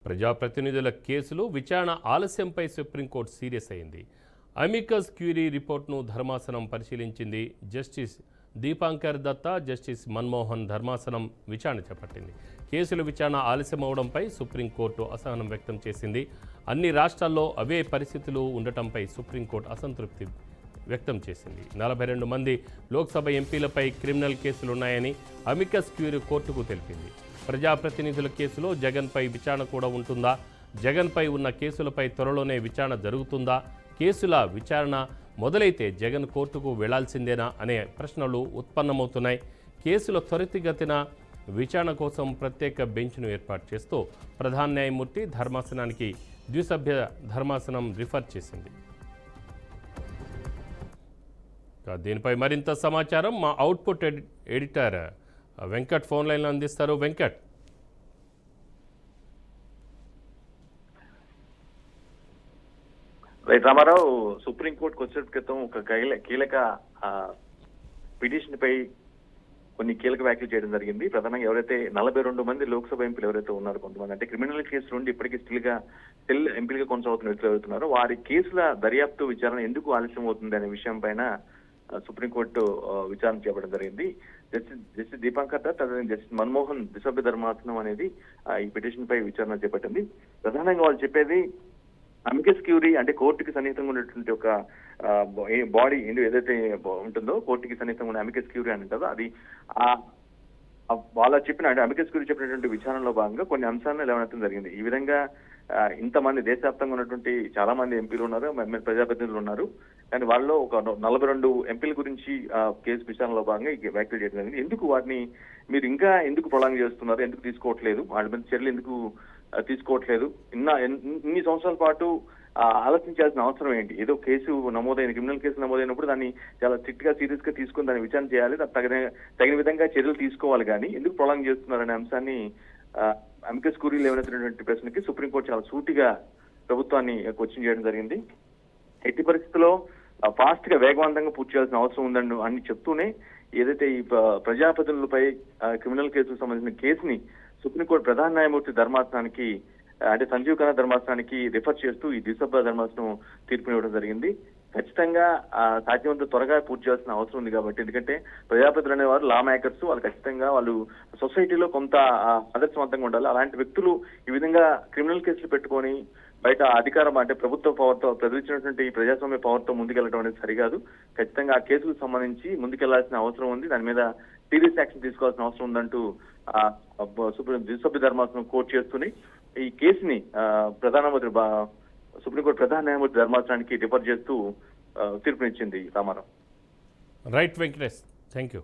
ప్రజాప్రతినిధుల కేసులు విచారణ ఆలస్యంపై సుప్రీంకోర్టు సీరియస్ అయింది. అమికస్ క్యూరీ రిపోర్ట్ను ధర్మాసనం పరిశీలించింది. జస్టిస్ దీపాంకర్ దత్తా, జస్టిస్ మన్మోహన్ ధర్మాసనం విచారణ చేపట్టింది. కేసుల విచారణ ఆలస్యమవడంపై సుప్రీంకోర్టు అసహనం వ్యక్తం చేసింది. అన్ని రాష్ట్రాల్లో అవే పరిస్థితులు ఉండటంపై సుప్రీంకోర్టు అసంతృప్తి వ్యక్తం చేసింది. 42 మంది లోక్సభ ఎంపీలపై క్రిమినల్ కేసులున్నాయని అమికస్ క్యూరీ కోర్టుకు తెలిపింది. ప్రజాప్రతినిధుల కేసులో జగన్పై విచారణ కూడా ఉంటుందా? జగన్పై ఉన్న కేసులపై త్వరలోనే విచారణ జరుగుతుందా? కేసుల విచారణ మొదలైతే జగన్ కోర్టుకు వెళ్లాల్సిందేనా అనే ప్రశ్నలు ఉత్పన్నమవుతున్నాయి. కేసుల త్వరితగతిన విచారణ కోసం ప్రత్యేక బెంచ్ను ఏర్పాటు చేస్తూ ప్రధాన న్యాయమూర్తి ధర్మాసనానికి ద్విసభ్య ధర్మాసనం రిఫర్ చేసింది. దీనిపై మరింత సమాచారం మా అవుట్పుట్ ఎడిటర్ వెంకట్ ఫోన్ లైన్లో అందిస్తారు. వెంకట్, రైట్ రామారావు, సుప్రీంకోర్టుకు వచ్చే క్రితం ఒక కీలక పిటిషన్ పై కొన్ని కీలక వ్యాఖ్యలు చేయడం జరిగింది. ప్రధానంగా ఎవరైతే 42 మంది లోక్సభ ఎంపీలు ఎవరైతే ఉన్నారో, కొంతమంది అంటే క్రిమినల్ కేసులు నుండి ఇప్పటికీ స్టిల్ ఎంపీలుగా కొనసాగుతున్న వ్యక్తులు ఎవరుతున్నారో వారి కేసుల దర్యాప్తు విచారణ ఎందుకు ఆలస్యం అవుతుంది అనే విషయం పైన సుప్రీంకోర్టు విచారణ చేపట్టడం జరిగింది. జస్టిస్ దీపాంకర్ దత్, జస్టిస్ మన్మోహన్ ద్విసభ్య ధర్మాసనం అనేది ఈ పిటిషన్ పై విచారణ చేపట్టింది. ప్రధానంగా వాళ్ళు చెప్పేది అమికస్ క్యూరీ అంటే కోర్టుకి సన్నిహితంగా ఉన్నటువంటి ఒక బాడీ ఏదైతే ఉంటుందో, కోర్టుకి సన్నిహితంగా ఉన్న అమికస్ క్యూరీ అని ఉంటుందో, అది వాళ్ళ చెప్పిన అంటే అమికస్ క్యూరీ చెప్పినటువంటి విచారణలో భాగంగా కొన్ని అంశాలను లేవనెత్తడం జరిగింది. ఈ విధంగా ఇంతమంది దేశవ్యాప్తంగా ఉన్నటువంటి చాలా మంది ఎంపీలు ఉన్నారు, ప్రజాప్రతినిధులు ఉన్నారు. కానీ వాళ్ళలో ఒక 42 ఎంపీల గురించి కేసు విచారణలో భాగంగా ఈ వ్యాఖ్యలు చేయడం జరిగింది. ఎందుకు వాటిని మీరు ఇంకా ఎందుకు ప్రొలాంగ్ చేస్తున్నారు, ఎందుకు తీసుకోవట్లేదు, వాళ్ళ మీద చర్యలు ఎందుకు తీసుకోవట్లేదు, ఇన్ని సంవత్సరాల పాటు ఆలోచించాల్సిన అవసరం ఏంటి? ఏదో కేసు నమోదైన క్రిమినల్ కేసు నమోదైనప్పుడు దాన్ని చాలా స్ట్రిక్ట్ గా సీరియస్ గా తీసుకుని దాన్ని విచారణ చేయాలి, తగిన విధంగా చర్యలు తీసుకోవాలి. కానీ ఎందుకు ప్రొలాంగ్ చేస్తున్నారనే అంశాన్ని అమికస్ క్యూరీలు లేవనెత్తినటువంటి ప్రశ్నకి సుప్రీంకోర్టు చాలా సూటిగా ప్రభుత్వాన్ని క్వశ్చన్ చేయడం జరిగింది. ఎట్టి పరిస్థితుల్లో ఫాస్ట్ గా వేగవంతంగా పూర్తి చేయాల్సిన అవసరం ఉందని అని చెప్తూనే ఏదైతే ఈ ప్రజాప్రతినిధులపై క్రిమినల్ కేసుకు సంబంధించిన కేసుని సుప్రీంకోర్టు ప్రధాన న్యాయమూర్తి ధర్మాసనానికి అంటే సంజీవ్ ఖన్నా ధర్మాసనానికి రిఫర్ చేస్తూ ఈ ద్విసభ్య ధర్మాసనం తీర్పునివ్వడం జరిగింది. ఖచ్చితంగా సాధ్యమంత త్వరగా పూర్తి చేయాల్సిన అవసరం ఉంది. కాబట్టి ఎందుకంటే ప్రజాప్రతినిధులు అనేవారు లా మేకర్స్, వాళ్ళు ఖచ్చితంగా వాళ్ళు సొసైటీలో కొంత ఆదర్శవంతంగా ఉండాలి. అలాంటి వ్యక్తులు ఈ విధంగా క్రిమినల్ కేసులు పెట్టుకొని బయట అధికారం అంటే ప్రభుత్వ పవర్తో ప్రజలిచ్చినటువంటి ప్రజాస్వామ్య పవర్తో ముందుకెళ్లడం అనేది సరికాదు. ఖచ్చితంగా ఆ కేసులకు సంబంధించి ముందుకెళ్లాల్సిన అవసరం ఉంది, దాని మీద సీరియస్ యాక్షన్ తీసుకోవాల్సిన అవసరం ఉందంటూ ద్విసభ్య ధర్మాసనం కోర్టు చేస్తూనే ఈ కేసుని సుప్రీంకోర్టు ప్రధాన న్యాయమూర్తి ధర్మాసనానికి రిఫర్ చేస్తూ తీర్పునిచ్చింది. Ramarao. Right Venkatesh, thank you.